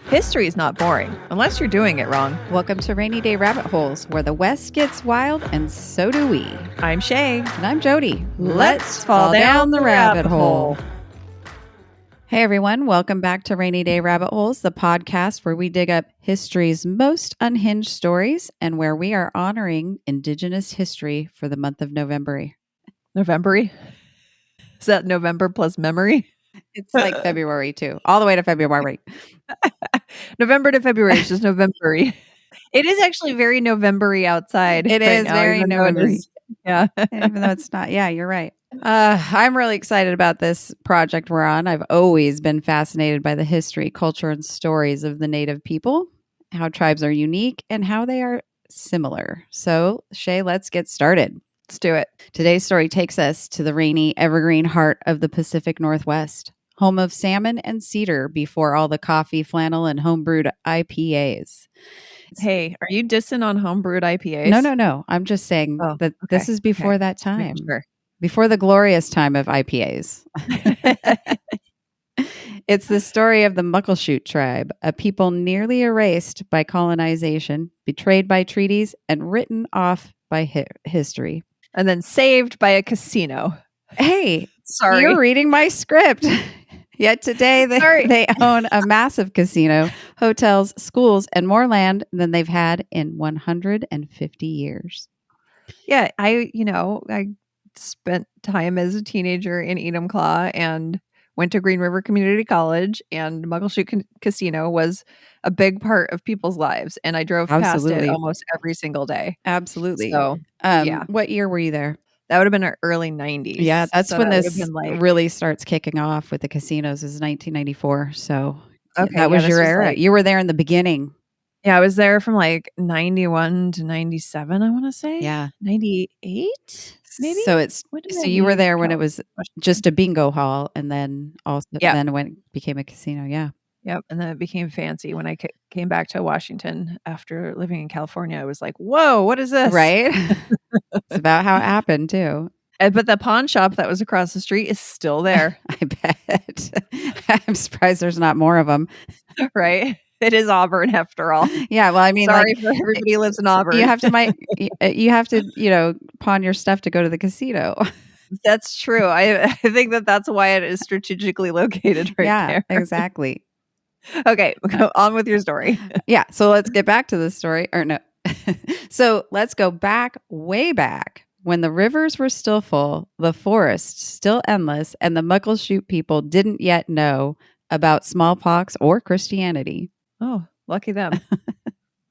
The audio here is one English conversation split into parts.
History is not boring, unless you're doing it wrong. Welcome to Rainy Day Rabbit Holes, where the West gets wild, and so do we. I'm Shea. And I'm Jody. Let's fall down the rabbit hole. Hey everyone, welcome back to Rainy Day Rabbit Holes, the podcast where we dig up history's most unhinged stories and where we are honoring Indigenous history for the month of November. November? Is that November plus memory? It's like February too, all the way to February. November to February is just November. It is actually very November-y outside. It is very November. Yeah. Even though it's not. Yeah, you're right. I'm really excited about this project we're on. I've always been fascinated by the history, culture, and stories of the Native people, how tribes are unique, and how they are similar. So, Shea, let's get started. Let's do it. Today's story takes us to the rainy, evergreen heart of the Pacific Northwest, home of salmon and cedar before all the coffee, flannel, and homebrewed IPAs. Hey, are you dissing on homebrewed IPAs? No. I'm just saying that this is before that time. Sure. Before the glorious time of IPAs. It's the story of the Muckleshoot Tribe, a people nearly erased by colonization, betrayed by treaties, and written off by history. And then saved by a casino. Hey, sorry. You're reading my script. Yet today they own a massive casino, hotels, schools, and more land than they've had in 150 years. Yeah, I spent time as a teenager in Enumclaw and went to Green River Community College, and Muckleshoot Casino was a big part of people's lives, and I drove past it almost every single day. Absolutely. So, what year were you there? That would have been our early 90s. Yeah, that's when this really starts kicking off with the casinos, is 1994. So that was your era. You were there in the beginning. Yeah, I was there from like 91 to 97, I want to say. Yeah. 98, maybe? So you were there when it was just a bingo hall, and then then when it became a casino, yeah. Yep, and then it became fancy. When I came back to Washington after living in California, I was like, whoa, what is this? Right? It's about how it happened, too. But the pawn shop that was across the street is still there. I bet. I'm surprised there's not more of them. Right? It is Auburn after all. Yeah, well, I mean, sorry for everybody who lives in Auburn. You have to pawn your stuff to go to the casino. That's true. I think that's why it is strategically located right there. Yeah, exactly. Okay, go on with your story. Yeah, so let's get back to the story. Or no. So let's go way back, when the rivers were still full, the forests still endless, and the Muckleshoot people didn't yet know about smallpox or Christianity. Oh, lucky them.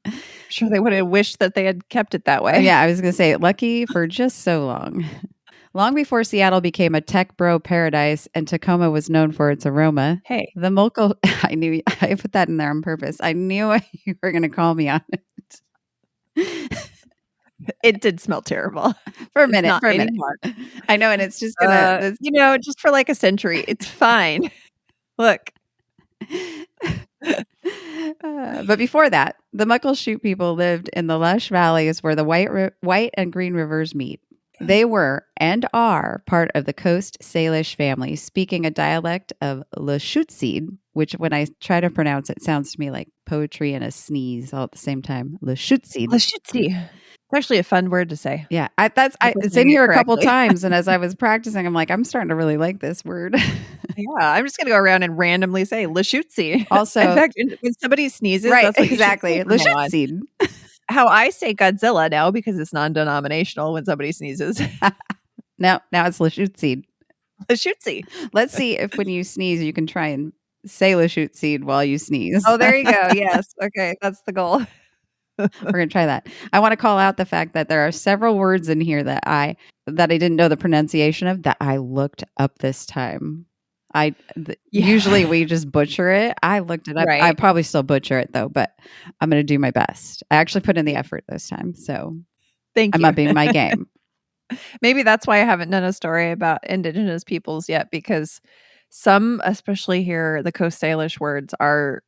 I'm sure they would have wished that they had kept it that way. Yeah, I was going to say, lucky for just so long. Long before Seattle became a tech bro paradise and Tacoma was known for its aroma. Hey, the I put that in there on purpose. I knew you were going to call me on it. It did smell terrible for a minute. I know, and it's just gonna, just for like a century. It's fine. Look. But before that, the Muckleshoot people lived in the lush valleys where the White and Green Rivers meet. They were and are part of the Coast Salish family, speaking a dialect of Lushootseed, which when I try to pronounce it sounds to me like poetry and a sneeze all at the same time. Lushootseed. Lushootseed. It's actually a fun word to say. Yeah, it's in here a couple times, and as I was practicing, I'm like, I'm starting to really like this word. Yeah, I'm just going to go around and randomly say Lushootseed. Also, in fact, when somebody sneezes, right, that's what exactly. Lushootseed. How I say Godzilla now, because it's non-denominational when somebody sneezes. Now it's Lushootseed. Lushootseed. Let's see if when you sneeze, you can try and say Lushootseed while you sneeze. Oh, there you go. Yes. Okay. That's the goal. We're going to try that. I want to call out the fact that there are several words in here that I didn't know the pronunciation of that I looked up this time. Usually we just butcher it. I looked it up. Right. I probably still butcher it though, but I'm going to do my best. I actually put in the effort this time. So thank you. I'm upping my game. Maybe that's why I haven't done a story about Indigenous peoples yet, because some, especially here, the Coast Salish words are,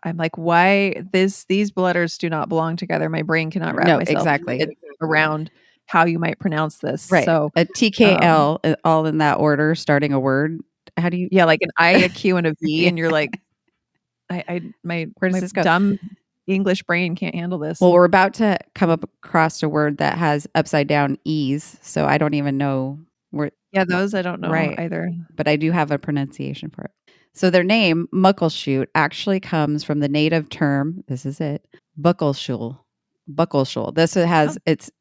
I'm like, why these letters do not belong together. My brain cannot wrap myself around how you might pronounce this. Right. So a TKL all in that order, starting a word. How do you? Yeah, like an I, a Q, and a V, and you're like, My Where does this go? dumb English brain can't handle this. Well, we're about to come up across a word that has upside down E's. So I don't even know where. Yeah, those I don't know Right. either. But I do have a pronunciation for it. So their name, Muckleshoot, actually comes from the native term, this is it, Buckleshul. Buckleshul. This has, it's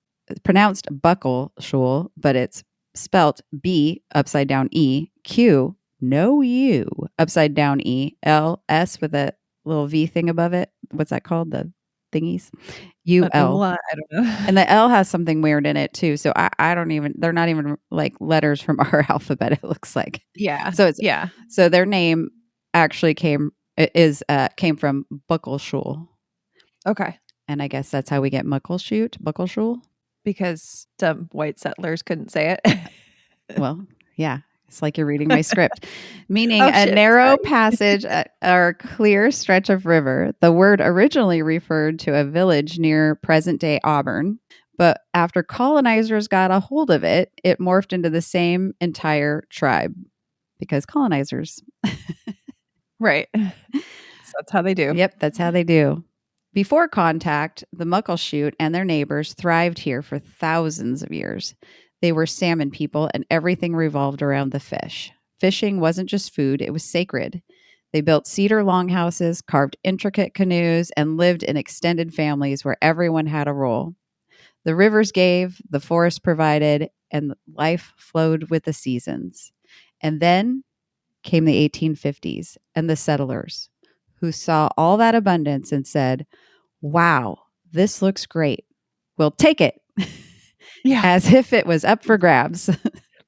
pronounced Buckleshul, but it's spelt B upside down E, Q, no U, upside down E, L, S with a little V thing above it. What's that called? The thingies? U, L. I don't know. And the L has something weird in it too. So I don't even, they're not even like letters from our alphabet, it looks like. Yeah. So it's, yeah. so their name actually came from Buckleshul. Okay. And I guess that's how we get Muckleshul. Because dumb white settlers couldn't say it. Well, yeah. It's like you're reading my script, meaning Oh, a shit, narrow sorry. passage or clear stretch of river. The word originally referred to a village near present-day Auburn, but after colonizers got a hold of it, it morphed into the same entire tribe because colonizers. Right. So that's how they do. Yep, that's how they do. Before contact, the Muckleshoot and their neighbors thrived here for thousands of years. They were salmon people, and everything revolved around the fish. Fishing wasn't just food, it was sacred. They built cedar longhouses, carved intricate canoes, and lived in extended families where everyone had a role. The rivers gave, the forest provided, and life flowed with the seasons. And then came the 1850s and the settlers, who saw all that abundance and said, wow, this looks great. We'll take it. Yeah. As if it was up for grabs.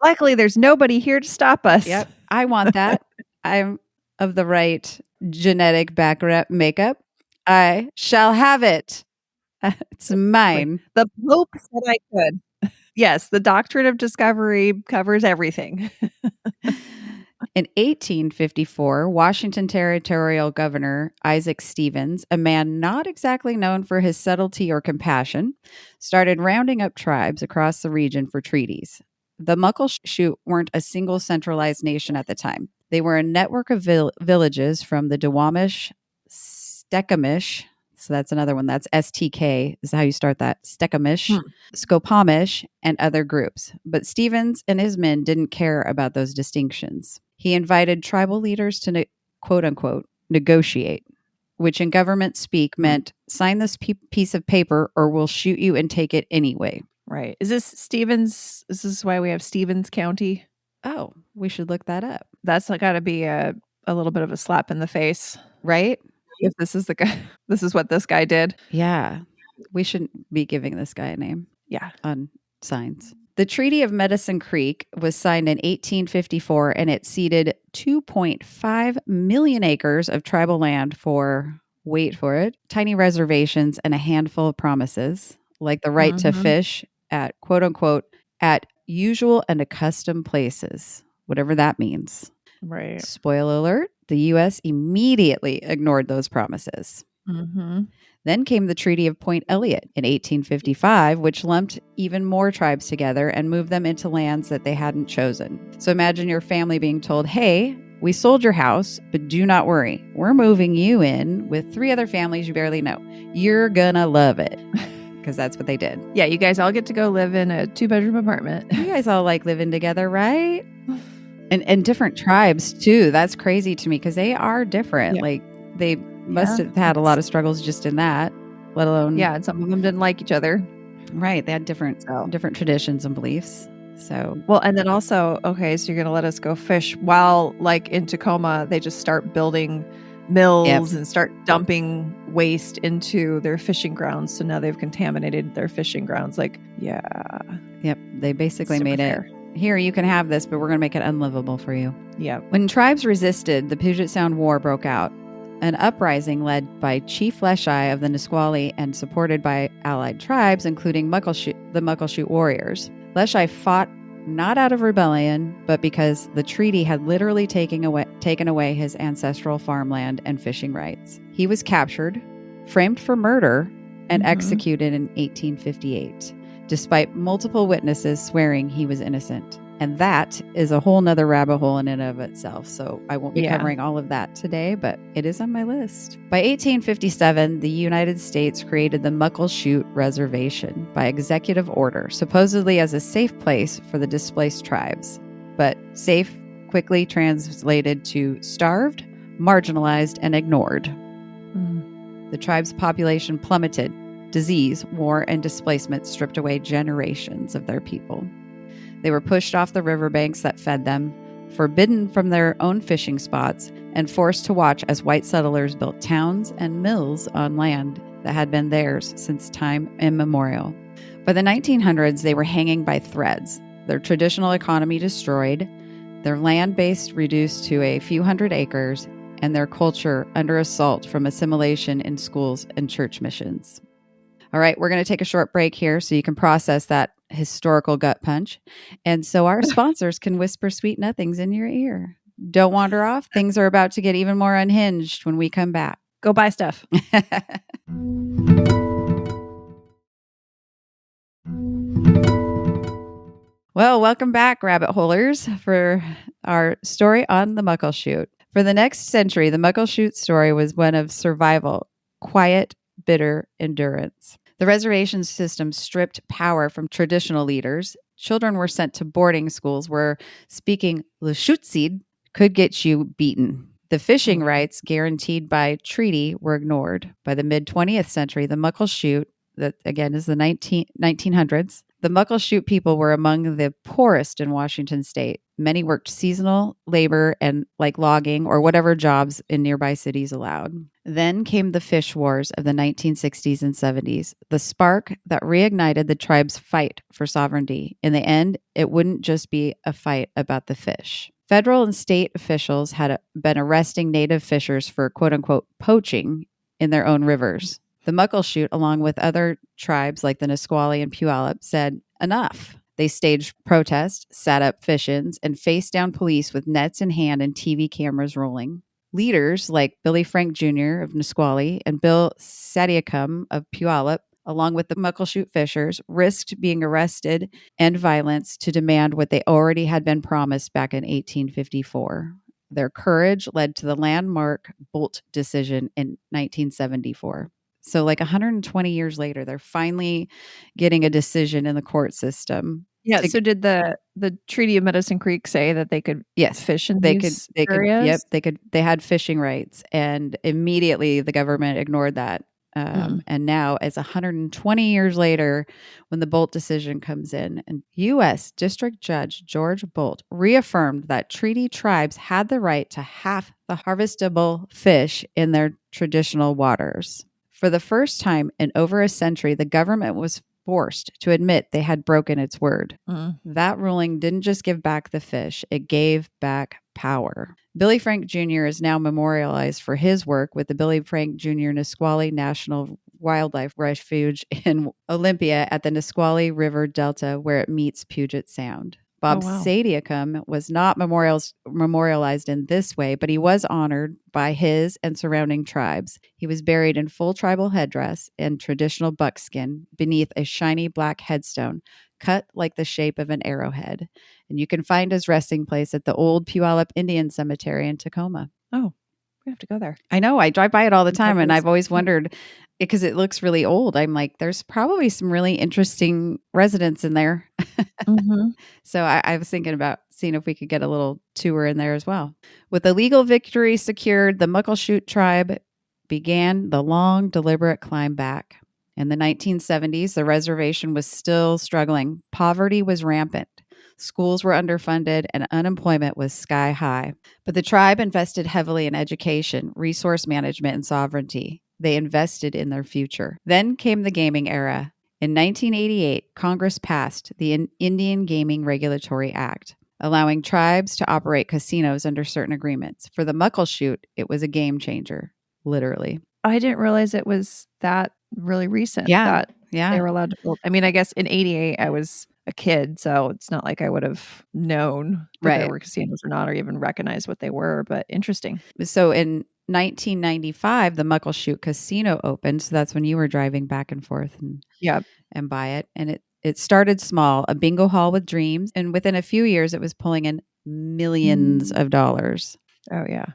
Luckily, there's nobody here to stop us. Yep. I want that. I'm of the right genetic background makeup. I shall have it. It's mine. The Pope said I could. Yes, the doctrine of discovery covers everything. In 1854, Washington Territorial Governor Isaac Stevens, a man not exactly known for his subtlety or compassion, started rounding up tribes across the region for treaties. The Muckleshoot weren't a single centralized nation at the time. They were a network of villages from the Duwamish, Stekamish, so that's another one. That's STK is how you start that. Stekamish, Skopomish, and other groups. But Stevens and his men didn't care about those distinctions. He invited tribal leaders to, quote unquote, negotiate, which in government speak meant sign this piece of paper or we'll shoot you and take it anyway. Right. Is this why we have Stevens County? Oh, we should look that up. That's got to be a little bit of a slap in the face. Right? If this is the guy, this is what this guy did. Yeah. We shouldn't be giving this guy a name. Yeah. On signs. The Treaty of Medicine Creek was signed in 1854 and it ceded 2.5 million acres of tribal land for, wait for it, tiny reservations and a handful of promises, like the right to fish at, quote unquote, at usual and accustomed places, whatever that means. Right. Spoiler alert, the U.S. immediately ignored those promises. Then came the Treaty of Point Elliott in 1855, which lumped even more tribes together and moved them into lands that they hadn't chosen. So imagine your family being told, hey, we sold your house, but do not worry. We're moving you in with 3 other families you barely know. You're gonna love it. Because that's what they did. Yeah, you guys all get to go live in a 2-bedroom apartment. You guys all like living together, right? And different tribes too. That's crazy to me because they are different. Yeah. Like they must have had a lot of struggles just in that, let alone. Yeah, and some of them didn't like each other. Right. They had different traditions and beliefs. So, well, and then also, okay, so you're going to let us go fish while, like in Tacoma, they just start building mills and start dumping waste into their fishing grounds. So now they've contaminated their fishing grounds. Like, yeah. Yep. They basically made it. Here, you can have this, but we're going to make it unlivable for you. Yeah. When tribes resisted, the Puget Sound War broke out. An uprising led by Chief Leschi of the Nisqually and supported by allied tribes, including the Muckleshoot warriors. Leschi fought not out of rebellion, but because the treaty had literally taken away his ancestral farmland and fishing rights. He was captured, framed for murder, and executed in 1858. Despite multiple witnesses swearing he was innocent. And that is a whole nother rabbit hole in and of itself. So I won't be Yeah. covering all of that today, but it is on my list. By 1857, the United States created the Muckleshoot Reservation by executive order, supposedly as a safe place for the displaced tribes. But safe quickly translated to starved, marginalized, and ignored. The tribe's population plummeted. Disease, war, and displacement stripped away generations of their people. They were pushed off the riverbanks that fed them, forbidden from their own fishing spots, and forced to watch as white settlers built towns and mills on land that had been theirs since time immemorial. By the 1900s, they were hanging by threads, their traditional economy destroyed, their land base reduced to a few hundred acres, and their culture under assault from assimilation in schools and church missions. All right, we're going to take a short break here so you can process that historical gut punch. And so our sponsors can whisper sweet nothings in your ear. Don't wander off. Things are about to get even more unhinged when we come back. Go buy stuff. Well, welcome back, rabbit holers, for our story on the Muckleshoot. For the next century, the Muckleshoot story was one of survival, quiet, bitter endurance. The reservation system stripped power from traditional leaders. Children were sent to boarding schools where speaking Lushootseed could get you beaten. The fishing rights guaranteed by treaty were ignored. By the mid-20th century, the Muckleshoot, that again is the 1900s, the Muckleshoot people were among the poorest in Washington state. Many worked seasonal labor and like logging or whatever jobs in nearby cities allowed. Then came the fish wars of the 1960s and 70s, the spark that reignited the tribe's fight for sovereignty. In the end, it wouldn't just be a fight about the fish. Federal and state officials had been arresting native fishers for quote unquote poaching in their own rivers. The Muckleshoot, along with other tribes like the Nisqually and Puyallup, said, enough. They staged protests, sat up fish-ins, and faced down police with nets in hand and TV cameras rolling. Leaders like Billy Frank Jr. of Nisqually and Bill Sadiacum of Puyallup, along with the Muckleshoot fishers, risked being arrested and violence to demand what they already had been promised back in 1854. Their courage led to the landmark Bolt decision in 1974. So like 120 years later, they're finally getting a decision in the court system. Yeah. So did the Treaty of Medicine Creek say that they could fish in these areas? They had fishing rights, and immediately the government ignored that. And now, as 120 years later, when the Bolt decision comes in, and U.S. District Judge George Bolt reaffirmed that treaty tribes had the right to half the harvestable fish in their traditional waters. For the first time in over a century, the government was forced to admit they had broken its word. That ruling didn't just give back the fish, it gave back power. Billy Frank Jr. is now memorialized for his work with the Billy Frank Jr. Nisqually National Wildlife Refuge in Olympia at the Nisqually River Delta, where it meets Puget Sound. Bob Sadiacum was not memorialized in this way, but he was honored by his and surrounding tribes. He was buried in full tribal headdress and traditional buckskin beneath a shiny black headstone cut like the shape of an arrowhead. And you can find his resting place at the old Puyallup Indian Cemetery in Tacoma. Oh, we have to go there. I know. I drive by it all the time, and I've always wondered, because it looks really old. I'm like, there's probably some really interesting residents in there. So I was thinking about seeing if we could get a little tour in there as well. With a legal victory secured, the Muckleshoot Tribe began the long, deliberate climb back. In the 1970s, the reservation was still struggling. Poverty was rampant. Schools were underfunded and unemployment was sky high. But the tribe invested heavily in education, resource management, and sovereignty. They invested in their future. Then came the gaming era. In 1988, Congress passed the Indian Gaming Regulatory Act, allowing tribes to operate casinos under certain agreements. For the Muckleshoot, it was a game changer, literally. I didn't realize it was that really recent that they were allowed to build. I mean, I guess in 88, I was a kid, so it's not like I would have known that there were casinos or not, or even recognized what they were, but interesting. So in 1995, the Muckleshoot Casino opened. So that's when you were driving back and forth and by it. And It started small, a bingo hall with dreams, and within a few years, it was pulling in millions of dollars. Oh, yeah.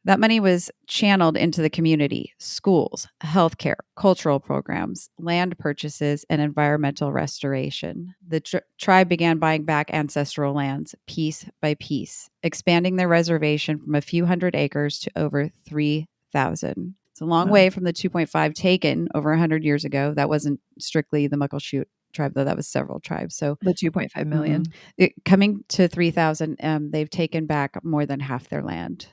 That money was channeled into the community, schools, healthcare, cultural programs, land purchases, and environmental restoration. The tribe began buying back ancestral lands piece by piece, expanding their reservation from a few hundred acres to over 3,000. It's a long Wow. way from the 2.5 taken over 100 years ago. That wasn't strictly the Muckleshoot tribe, though. That was several tribes. So The 2.5 million. coming to 3,000, they've taken back more than half their land,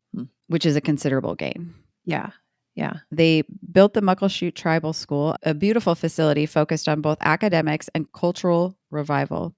which is a considerable gain. Yeah. Yeah. They built the Muckleshoot Tribal School, a beautiful facility focused on both academics and cultural revival.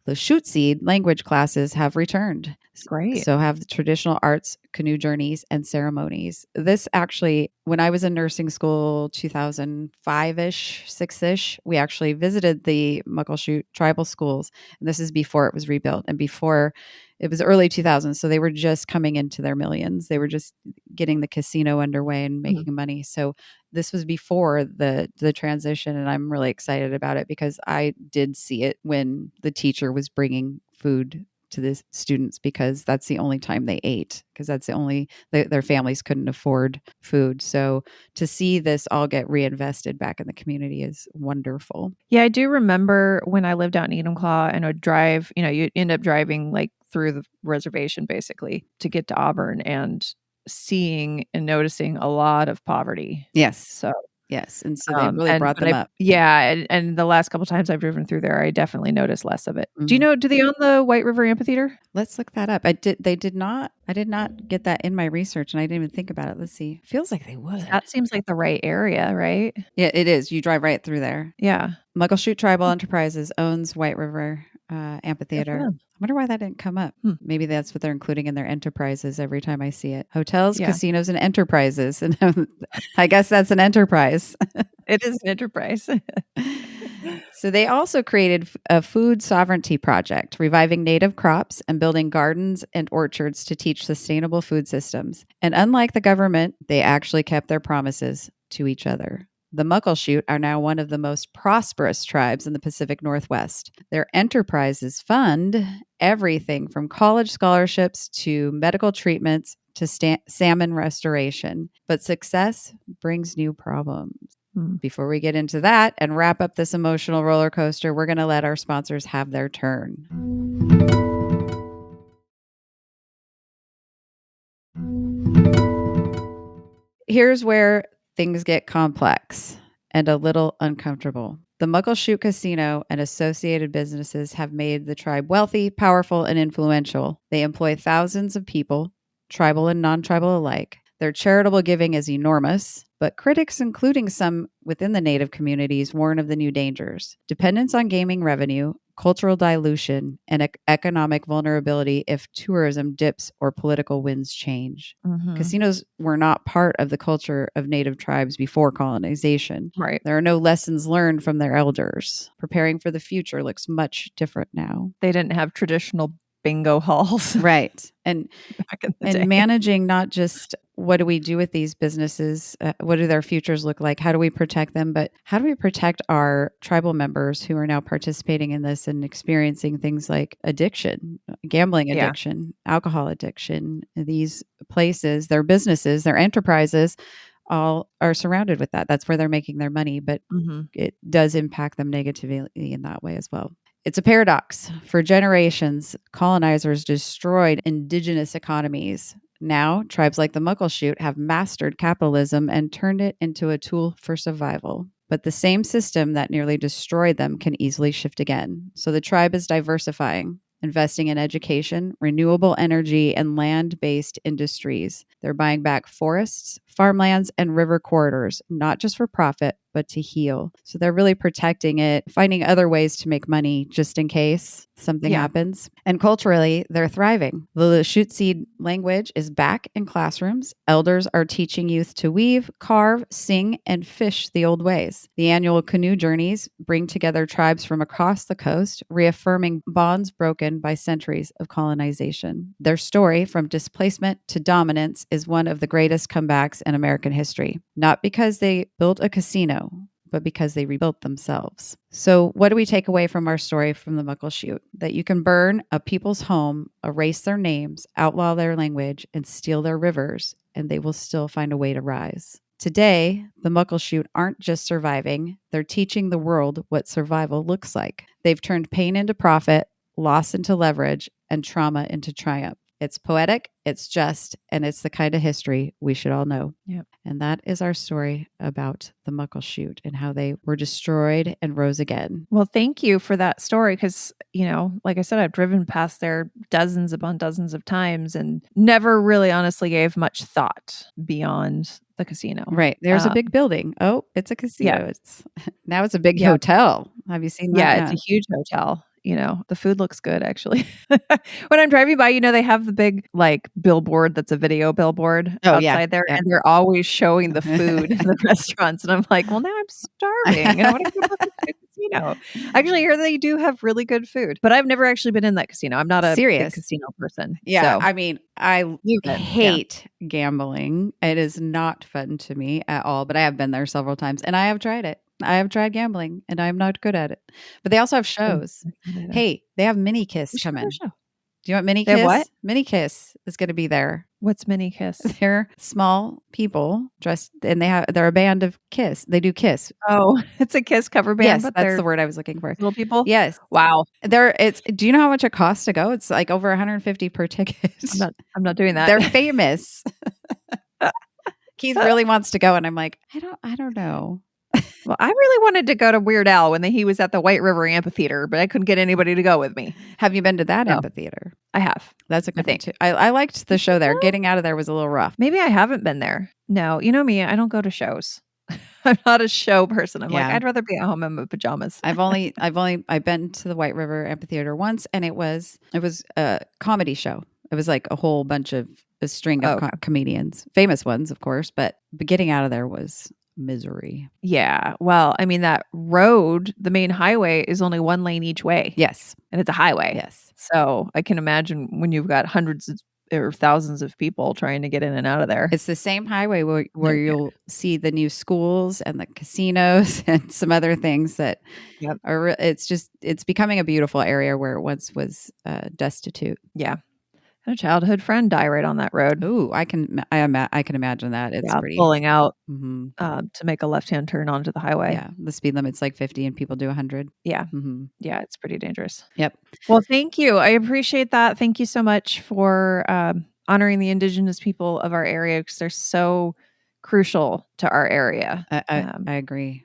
Lushootseed language classes have returned. Great. So have the traditional arts, canoe journeys, and ceremonies. This actually, when I was in nursing school, 2005-ish, 6-ish, we actually visited the Muckleshoot tribal schools. And this is before it was rebuilt and before it was early 2000s. So they were just coming into their millions. They were just getting the casino underway and making money. So this was before the transition, and I'm really excited about it because I did see it when the teacher was bringing food to the students, because that's the only time they ate, because that's the only their families couldn't afford food. So to see this all get reinvested back in the community is wonderful. Yeah, I do remember when I lived out in Enumclaw and would drive, you end up driving like through the reservation basically to get to Auburn, and seeing and noticing a lot of poverty. Yes. So yes. And so they really brought them up. Yeah, and the last couple times I've driven through there, I definitely noticed less of it. Do you know, do they own the White River Amphitheater? Let's look that up. I did not get that in my research, and I didn't even think about it. Let's see. Feels like they would. That seems like the right area, right? Yeah, it is. You drive right through there. Yeah. Muckleshoot Tribal Enterprises owns White River Amphitheater. I wonder why that didn't come up. Maybe that's what they're including in their enterprises every time I see it. Hotels, casinos, and enterprises. And I guess that's an enterprise. It is an enterprise. So they also created a food sovereignty project, reviving native crops and building gardens and orchards to teach sustainable food systems. And unlike the government, they actually kept their promises to each other. The Muckleshoot are now one of the most prosperous tribes in the Pacific Northwest. Their enterprises fund everything from college scholarships to medical treatments to salmon restoration. But success brings new problems. Before we get into that and wrap up this emotional roller coaster, we're going to let our sponsors have their turn. Here's where things get complex and a little uncomfortable. The Muckleshoot Casino and associated businesses have made the tribe wealthy, powerful, and influential. They employ thousands of people, tribal and non-tribal alike. Their charitable giving is enormous, but critics, including some within the Native communities, warn of the new dangers. Dependence on gaming revenue, cultural dilution, and economic vulnerability if tourism dips or political winds change. Casinos were not part of the culture of Native tribes before colonization. Right. There are no lessons learned from their elders. Preparing for the future looks much different now. They didn't have traditional bingo halls. Right. And back in the day. Managing not just what do we do with these businesses, what do their futures look like, how do we protect them, but how do we protect our tribal members who are now participating in this and experiencing things like addiction, gambling addiction, alcohol addiction. These places, their businesses, their enterprises all are surrounded with that. That's where they're making their money, but it does impact them negatively in that way as well. It's a paradox. For generations, colonizers destroyed indigenous economies. Now, tribes like the Muckleshoot have mastered capitalism and turned it into a tool for survival. But the same system that nearly destroyed them can easily shift again. So the tribe is diversifying, investing in education, renewable energy, and land-based industries. They're buying back forests, farmlands, and river corridors, not just for profit, but to heal. So they're really protecting it, finding other ways to make money just in case something happens. And culturally, they're thriving. The Lushootseed language is back in classrooms. Elders are teaching youth to weave, carve, sing, and fish the old ways. The annual canoe journeys bring together tribes from across the coast, reaffirming bonds broken by centuries of colonization. Their story, from displacement to dominance, is one of the greatest comebacks in American history. Not because they built a casino, but because they rebuilt themselves. So, what do we take away from our story from the Muckleshoot? That you can burn a people's home, erase their names, outlaw their language, and steal their rivers, and they will still find a way to rise. Today, the Muckleshoot aren't just surviving, they're teaching the world what survival looks like. They've turned pain into profit, loss into leverage, and trauma into triumph. It's poetic, it's just, and it's the kind of history we should all know. Yep. And that is our story about the Muckleshoot and how they were destroyed and rose again. Well, thank you for that story because, like I said, I've driven past there dozens upon dozens of times and never really honestly gave much thought beyond the casino. Right. There's a big building. Oh, it's a casino. Now it's a big hotel. Have you seen that? Yeah, it's a huge hotel. The food looks good actually. When I'm driving by, they have the big billboard that's a video billboard outside there, and they're always showing the food in the restaurants. And I'm like, well, now I'm starving and I want to go to the casino. Actually, here they do have really good food, but I've never actually been in that casino. I'm not a big casino person. Yeah, so. I mean, I hate gambling. It is not fun to me at all, but I have been there several times and I have tried it. I have tried gambling and I'm not good at it. But they also have shows. Hey, they have Mini Kiss coming. Do you want Mini Kiss? What? Mini Kiss is going to be there. What's Mini Kiss? They're small people dressed and they're a band of Kiss. They do Kiss. Oh, it's a Kiss cover band. Yes, but that's the word I was looking for. Little people? Yes. Wow. Do you know how much it costs to go? It's like over $150 per ticket. I'm not doing that. They're famous. Keith really wants to go and I'm like, I don't know. Well, I really wanted to go to Weird Al when he was at the White River Amphitheater, but I couldn't get anybody to go with me. Have you been to that amphitheater? I have. That's a good thing too. I liked the show there. Getting out of there was a little rough. Maybe I haven't been there. No, you know me, I don't go to shows. I'm not a show person. I'm like, I'd rather be at home in my pajamas. I've been to the White River Amphitheater once, and it was a comedy show. It was like a string of comedians, famous ones, of course, but getting out of there was misery. Yeah. Well, I mean, that road, the main highway, is only one lane each way. Yes. And it's a highway. Yes. So I can imagine when you've got hundreds or thousands of people trying to get in and out of there. It's the same highway where you'll see the new schools and the casinos and some other things that are, it's becoming a beautiful area where it once was destitute. Yeah. A childhood friend die right on that road. Ooh, I can imagine that. It's pretty pulling out to make a left-hand turn onto the highway. Yeah, the speed limit's like 50 and people do 100. Yeah, yeah, it's pretty dangerous. Yep. Well, thank you. I appreciate that. Thank you so much for honoring the Indigenous people of our area because they're so crucial to our area. I agree.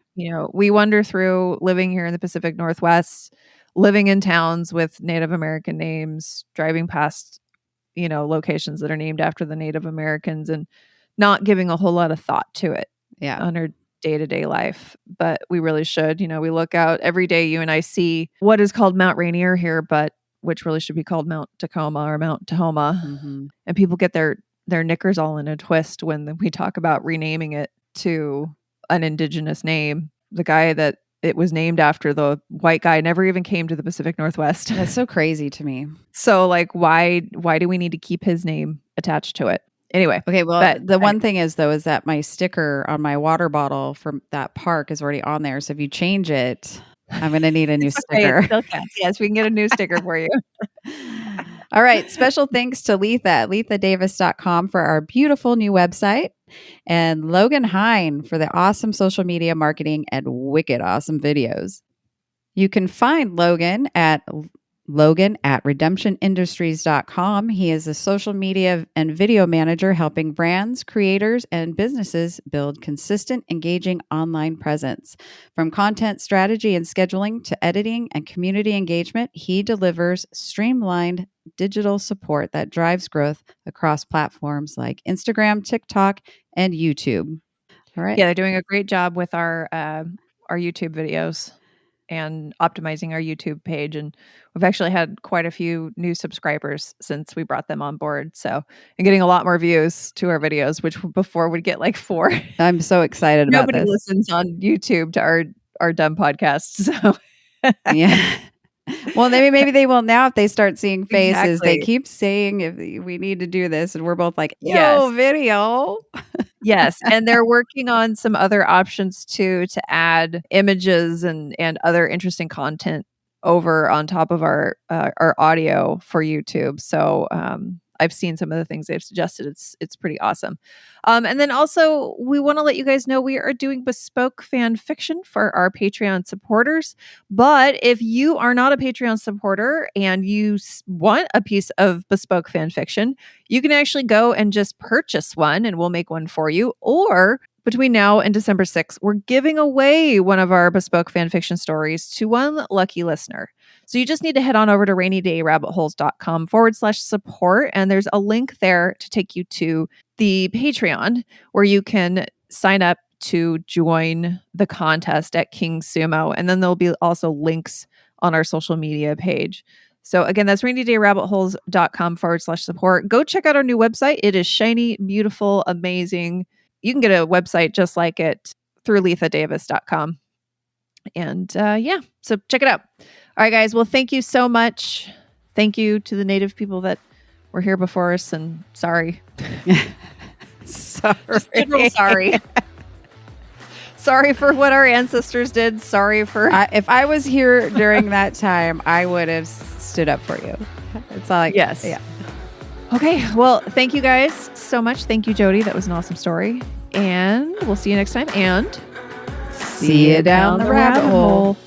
We wander through living here in the Pacific Northwest, living in towns with Native American names, driving past locations that are named after the Native Americans and not giving a whole lot of thought to it on our day-to-day life. But we really should. We look out every day, you and I see what is called Mount Rainier here, but which really should be called Mount Tacoma or Mount Tahoma. And people get their knickers all in a twist when we talk about renaming it to an Indigenous name. The guy that it was named after, the white guy, never even came to the Pacific Northwest. That's so crazy to me. So why do we need to keep his name attached to it? Anyway. Okay. Well, the one thing is that my sticker on my water bottle from that park is already on there. So if you change it, I'm going to need a new sticker. Yes, we can get a new sticker for you. All right. Special thanks to Letha at lethadavis.com for our beautiful new website, and Logan Hine for the awesome social media marketing and wicked awesome videos. You can find Logan at redemptionindustries.com. He is a social media and video manager helping brands, creators, and businesses build consistent, engaging online presence. From content strategy and scheduling to editing and community engagement, he delivers streamlined digital support that drives growth across platforms like Instagram, TikTok, and YouTube. All right. Yeah, they're doing a great job with our YouTube videos and optimizing our YouTube page. And we've actually had quite a few new subscribers since we brought them on board. So, and getting a lot more views to our videos, which before would get like 4. I'm so excited about this. Nobody listens on YouTube to our dumb podcasts. So, yeah. Well, maybe they will now if they start seeing faces. Exactly. They keep saying if we need to do this, and we're both like, video. Yes, and they're working on some other options too to add images and other interesting content over on top of our audio for YouTube. So I've seen some of the things they've suggested. It's pretty awesome. And then also we want to let you guys know we are doing bespoke fan fiction for our Patreon supporters. But if you are not a Patreon supporter and you want a piece of bespoke fan fiction, you can actually go and just purchase one and we'll make one for you. Or between now and December 6th, we're giving away one of our bespoke fan fiction stories to one lucky listener. So you just need to head on over to rainydayrabbitholes.com/support. And there's a link there to take you to the Patreon where you can sign up to join the contest at King Sumo. And then there'll be also links on our social media page. So again, that's rainydayrabbitholes.com/support. Go check out our new website. It is shiny, beautiful, amazing. You can get a website just like it through lethadavis.com. And so check it out. All right, guys. Well, thank you so much. Thank you to the native people that were here before us. And sorry. Sorry. Just general sorry. Sorry for what our ancestors did. Sorry for... if I was here during that time, I would have stood up for you. It's all like... Yes. Yeah. Okay. Well, thank you guys so much. Thank you, Jody. That was an awesome story. And we'll see you next time. And see you down the rabbit hole.